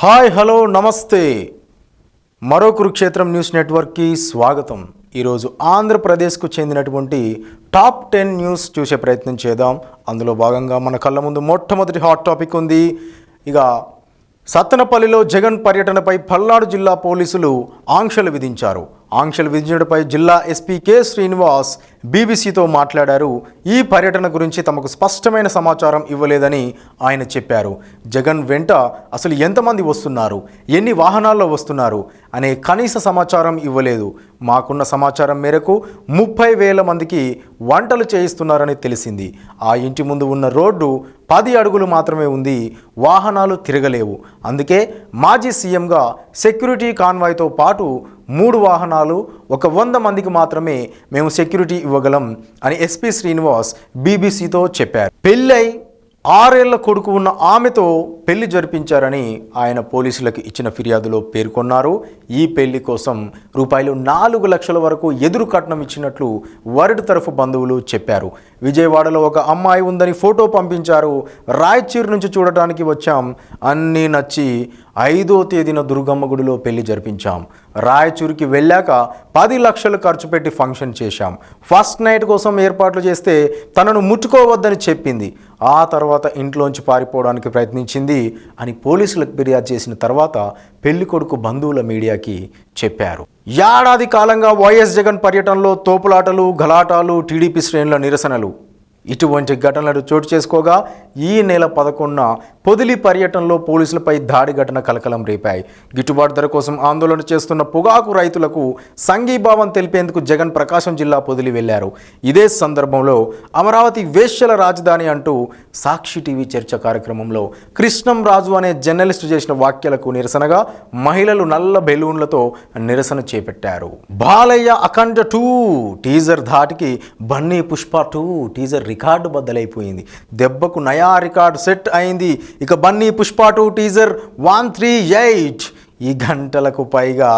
Hi hello నమస్తే మరో కురుక్షేత్రం news నెట్వర్క్కి స్వాగతం. ఈరోజు ఆంధ్రప్రదేశ్కు చెందినటువంటి టాప్ 10 న్యూస్ చూసే ప్రయత్నం చేద్దాం. అందులో భాగంగా మన కళ్ళ ముందు మొట్టమొదటి హాట్ టాపిక్ ఉంది. ఇక సత్తెనపల్లిలో జగన్ పర్యటనపై పల్నాడు జిల్లా పోలీసులు ఆంక్షలు విధించారు. ఆంక్షలు విధించడంపై జిల్లా ఎస్పీ కె శ్రీనివాస్ బీబీసీతో మాట్లాడారు. ఈ పర్యటన గురించి తమకు స్పష్టమైన సమాచారం ఇవ్వలేదని ఆయన చెప్పారు. జగన్ వెంట అసలు ఎంతమంది వస్తున్నారు, ఎన్ని వాహనాల్లో వస్తున్నారు అనే కనీస సమాచారం ఇవ్వలేదు. మాకున్న సమాచారం మేరకు 30,000 మందికి వంటలు చేయిస్తున్నారని తెలిసింది. ఆ ఇంటి ముందు ఉన్న రోడ్డు 10 అడుగులు మాత్రమే ఉంది, వాహనాలు తిరగలేవు. అందుకే మాజీ సీఎంగా సెక్యూరిటీ కాన్వాయ్తో పాటు 3 వాహనాలు 100 మందికి మాత్రమే మేము సెక్యూరిటీ ఇవ్వగలం అని ఎస్పీ శ్రీనివాస్ బీబీసీతో చెప్పారు. పెళ్ళై 6 ఏళ్ల కొడుకు ఉన్న ఆమెతో పెళ్లి జరిపించారని ఆయన పోలీసులకు ఇచ్చిన ఫిర్యాదులో పేర్కొన్నారు. ఈ పెళ్లి కోసం రూపాయలు 4 లక్షల వరకు ఎదురు కట్నం ఇచ్చినట్లు వరుడి తరఫు బంధువులు చెప్పారు. విజయవాడలో ఒక అమ్మాయి ఉందని ఫోటో పంపించారు. రాయచూరు నుంచి చూడటానికి వచ్చాం, అన్నీ నచ్చి 5వ తేదీన దుర్గమ్మ గుడిలో పెళ్లి జరిపించాం. రాయచూరుకి వెళ్ళాక 10 లక్షలు ఖర్చు పెట్టి ఫంక్షన్ చేశాం. ఫస్ట్ నైట్ కోసం ఏర్పాట్లు చేస్తే తనను ముట్టుకోవద్దని చెప్పింది. ఆ తర్వాత ఇంట్లోంచి పారిపోవడానికి ప్రయత్నించింది అని పోలీసులకు ఫిర్యాదు చేసిన తర్వాత పెళ్లి కొడుకు బంధువుల మీడియాకి చెప్పారు. ఏడాది కాలంగా వైఎస్ జగన్ పర్యటనలో తోపులాటలు, గలాటాలు, టీడీపీ శ్రేణుల నిరసనలు ఇటువంటి ఘటనలు చోటు చేసుకోగా ఈ నెల 11న పొదిలి పర్యటనలో పోలీసులపై దాడి ఘటన కలకలం రేపాయి. గిట్టుబాటు ధర కోసం ఆందోళన చేస్తున్న పొగాకు రైతులకు సంఘీభావం తెలిపేందుకు జగన్ ప్రకాశం జిల్లా పొదిలి వెళ్లారు. ఇదే సందర్భంలో అమరావతి వేశ్యల రాజధాని అంటూ సాక్షి టీవీ చర్చ కార్యక్రమంలో కృష్ణం రాజు అనే జర్నలిస్టు చేసిన వ్యాఖ్యలకు నిరసనగా మహిళలు నల్ల బెలూన్లతో నిరసన చేపట్టారు. బాలయ్య అఖండ 2 టీజర్ ధాటికి బన్నీ పుష్ప 2 టీజర్ రికార్డు బద్దలైపోయింది. దెబ్బకు నయా రికార్డు సెట్ అయింది. ఇక బన్నీ పుష్ప 2 టీజర్ 138 ఈ గంటలకు పైగా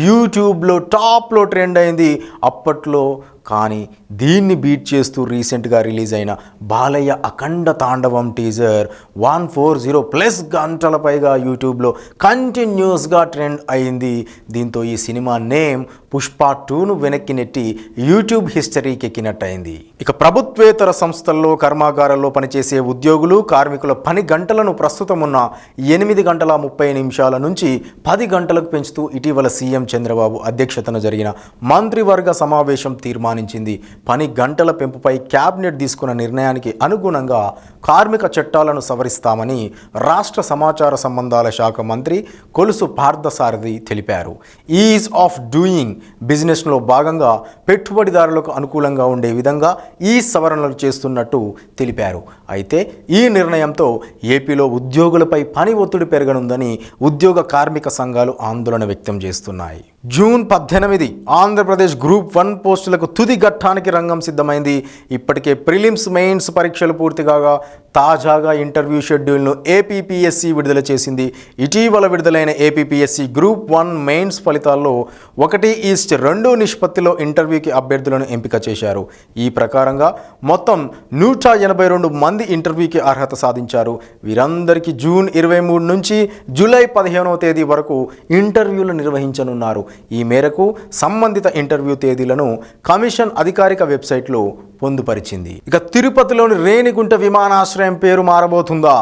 యూట్యూబ్లో టాప్లో ట్రెండ్ అయింది అప్పట్లో. కానీ దీన్ని బీట్ చేస్తూ రీసెంట్గా రిలీజ్ అయిన బాలయ్య అఖండ తాండవం టీజర్ 140+ గంటల పైగా యూట్యూబ్లో కంటిన్యూస్గా ట్రెండ్ అయింది. దీంతో ఈ సినిమా నేమ్ పుష్ప 2ను వెనక్కి నెట్టి యూట్యూబ్ హిస్టరీకి ఎక్కినట్టయింది. ఇక ప్రభుత్వేతర సంస్థల్లో కర్మాగారాల్లో పనిచేసే ఉద్యోగులు, కార్మికుల పని గంటలను ప్రస్తుతం ఉన్న 8 గంటల 30 నిమిషాల నుంచి 10 గంటలకు పెంచుతూ ఇటీవల సీఎం చంద్రబాబు అధ్యక్షతన జరిగిన మంత్రివర్గ సమావేశం తీర్మానించింది. పని గంటల పెంపుపై క్యాబినెట్ తీసుకున్న నిర్ణయానికి అనుగుణంగా కార్మిక చట్టాలను సవరిస్తామని రాష్ట్ర సమాచార సంబంధాల శాఖ మంత్రి కొలుసు పార్థసారథి తెలిపారు. ఈజ్ ఆఫ్ డూయింగ్ బిజినెస్లో భాగంగా పెట్టుబడిదారులకు అనుకూలంగా ఉండే విధంగా ఈ సవరణలు చేస్తున్నట్టు తెలిపారు. అయితే ఈ నిర్ణయంతో ఏపీలో ఉద్యోగులపై పని ఒత్తిడి పెరగనుందని ఉద్యోగ కార్మిక సంఘాలు ఆందోళన వ్యక్తం చేస్తున్నాయి. జూన్ 18 ఆంధ్రప్రదేశ్ గ్రూప్ 1 పోస్టులకు తుది ఘట్టానికి రంగం సిద్ధమైంది. ఇప్పటికే ప్రిలిమ్స్, మెయిన్స్ పరీక్షలు పూర్తి కాగా తాజాగా ఇంటర్వ్యూ షెడ్యూల్ను ఏపీపీఎస్సీ విడుదల చేసింది. ఇటీవల విడుదలైన ఏపీపీఎస్సీ గ్రూప్ 1 మెయిన్స్ ఫలితాల్లో 1:2 నిష్పత్తిలో ఇంటర్వ్యూకి అభ్యర్థులను ఎంపిక చేశారు. ఈ ప్రకారంగా మొత్తం 182 మంది ఇంటర్వ్యూకి అర్హత సాధించారు. వీరందరికీ జూన్ 23 నుంచి జూలై 15వ తేదీ వరకు ఇంటర్వ్యూలు నిర్వహించనున్నారు. ఈ మేరకు సంబంధిత ఇంటర్వ్యూ తేదీలను కమిషన్ అధికారిక వెబ్సైట్లో పొందుపరిచింది. ఇక తిరుపతిలోని రేణిగుంట విమానాశ్రయం పేరు మారబోతుందా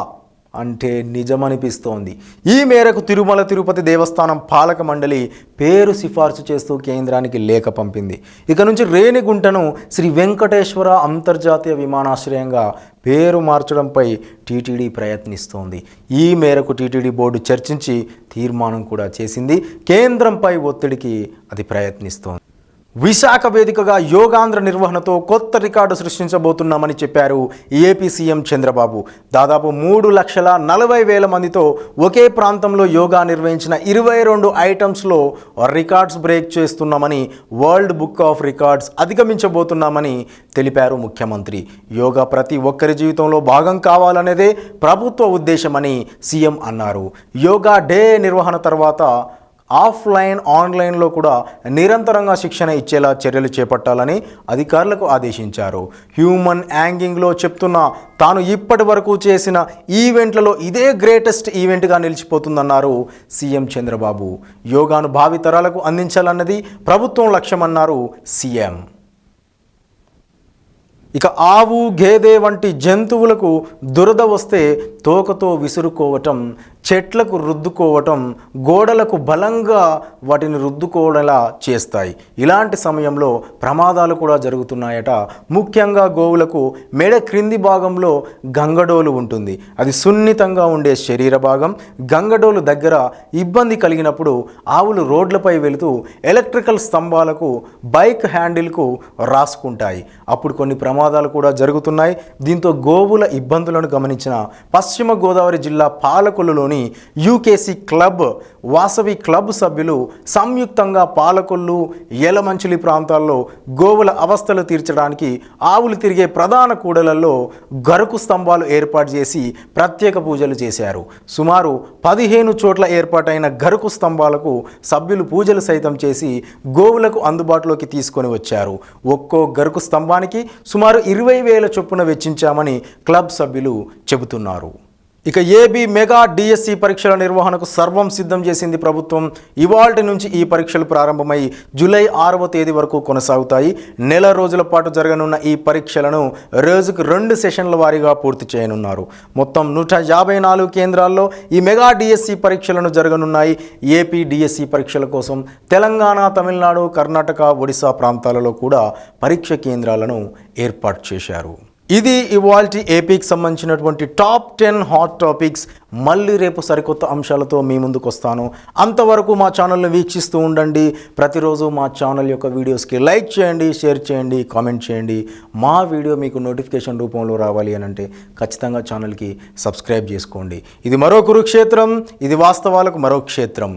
అంటే నిజమనిపిస్తోంది. ఈ మేరకు తిరుమల తిరుపతి దేవస్థానం పాలక మండలి పేరు సిఫార్సు చేస్తూ కేంద్రానికి లేఖ పంపింది. ఇక నుంచి రేణిగుంటను శ్రీ వెంకటేశ్వర అంతర్జాతీయ విమానాశ్రయంగా పేరు మార్చడంపై టీటీడీ ప్రయత్నిస్తోంది. ఈ మేరకు టీటీడీ బోర్డు చర్చించి తీర్మానం కూడా చేసింది. కేంద్రంపై ఒత్తిడికి అది ప్రయత్నిస్తోంది. విశాఖ వేదికగా యోగాంధ్ర నిర్వహణతో కొత్త రికార్డు సృష్టించబోతున్నామని చెప్పారు ఏపీ సీఎం చంద్రబాబు. దాదాపు 3,40,000 మందితో ఒకే ప్రాంతంలో యోగా నిర్వహించిన 22 ఐటమ్స్లో రికార్డ్స్ బ్రేక్ చేస్తున్నామని, వరల్డ్ బుక్ ఆఫ్ రికార్డ్స్ అధిగమించబోతున్నామని తెలిపారు ముఖ్యమంత్రి. యోగా ప్రతి ఒక్కరి జీవితంలో భాగం కావాలనేదే ప్రభుత్వ ఉద్దేశమని సీఎం అన్నారు. యోగా డే నిర్వహణ తర్వాత ఆఫ్లైన్ ఆన్లైన్లో కూడా నిరంతరంగా శిక్షణ ఇచ్చేలా చర్యలు చేపట్టాలని అధికారులకు ఆదేశించారు. హ్యూమన్ యాంగింగ్లో చెప్తున్న తాను ఇప్పటి వరకు చేసిన ఈవెంట్లలో ఇదే గ్రేటెస్ట్ ఈవెంట్గా నిలిచిపోతుందన్నారు సీఎం చంద్రబాబు. యోగాను భావితరాలకు అందించాలన్నది ప్రభుత్వం లక్ష్యమన్నారు సీఎం. ఇక ఆవు, గేదె వంటి జంతువులకు దురద వస్తే తోకతో విసురుకోవటం, చెట్లకు రుద్దుకోవటం, గోడలకు బలంగా వాటిని రుద్దుకోవడంలా చేస్తాయి. ఇలాంటి సమయంలో ప్రమాదాలు కూడా జరుగుతున్నాయట. ముఖ్యంగా గోవులకు మెడ క్రింది భాగంలో గంగడోలు ఉంటుంది. అది సున్నితంగా ఉండే శరీర భాగం. గంగడోలు దగ్గర ఇబ్బంది కలిగినప్పుడు ఆవులు రోడ్లపై వెళుతూ ఎలక్ట్రికల్ స్తంభాలకు, బైక్ హ్యాండిల్కు రాసుకుంటాయి. అప్పుడు కొన్ని ప్రమాదాలు కూడా జరుగుతున్నాయి. దీంతో గోవుల ఇబ్బందులను గమనించిన పశ్చిమ గోదావరి జిల్లా పాలకొల్లులోని యూకేసీ క్లబ్, వాసవి క్లబ్ సభ్యులు సంయుక్తంగా పాలకొల్లు, యలమంచిలి ప్రాంతాల్లో గోవుల అవస్థలు తీర్చడానికి ఆవులు తిరిగే ప్రధాన కూడలలో గరుకు స్తంభాలు ఏర్పాటు చేసి ప్రత్యేక పూజలు చేశారు. సుమారు 15 చోట్ల ఏర్పాటైన గరుకు స్తంభాలకు సభ్యులు పూజలు సైతం చేసి గోవులకు అందుబాటులోకి తీసుకొని వచ్చారు. ఒక్కో గరుకు స్తంభానికి సుమారు 20,000 చొప్పున వెచ్చించామని క్లబ్ సభ్యులు చెబుతున్నారు. ఇక ఏబీ మెగా డిఎస్సి పరీక్షల నిర్వహణకు సర్వం సిద్ధం చేసింది ప్రభుత్వం. ఇవాల్టి నుంచి ఈ పరీక్షలు ప్రారంభమై జూలై 6వ తేదీ వరకు కొనసాగుతాయి. నెల రోజుల పాటు జరగనున్న ఈ పరీక్షలను రోజుకు 2 సెషన్ల వారీగా పూర్తి చేయనున్నారు. మొత్తం 154 కేంద్రాల్లో ఈ మెగా డిఎస్సి పరీక్షలను జరగనున్నాయి. ఏపీ డిఎస్సి పరీక్షల కోసం తెలంగాణ, తమిళనాడు, కర్ణాటక, ఒడిశా ప్రాంతాలలో కూడా పరీక్ష కేంద్రాలను ఏర్పాటు చేశారు. ఇది ఇవాల్టి ఏపీకి సంబంధించినటువంటి టాప్ 10 హాట్ టాపిక్స్. మళ్ళీ రేపు సరికొత్త అంశాలతో మీ ముందుకు వస్తాను. అంతవరకు మా ఛానల్ని వీక్షిస్తూ ఉండండి. ప్రతిరోజు మా ఛానల్ యొక్క వీడియోస్కి లైక్ చేయండి, షేర్ చేయండి, కామెంట్ చేయండి. మా వీడియో మీకు నోటిఫికేషన్ రూపంలో రావాలి అని అంటే ఖచ్చితంగా ఛానల్కి సబ్స్క్రైబ్ చేసుకోండి. ఇది మరో కురుక్షేత్రం, ఇది వాస్తవాలకు మరో క్షేత్రం.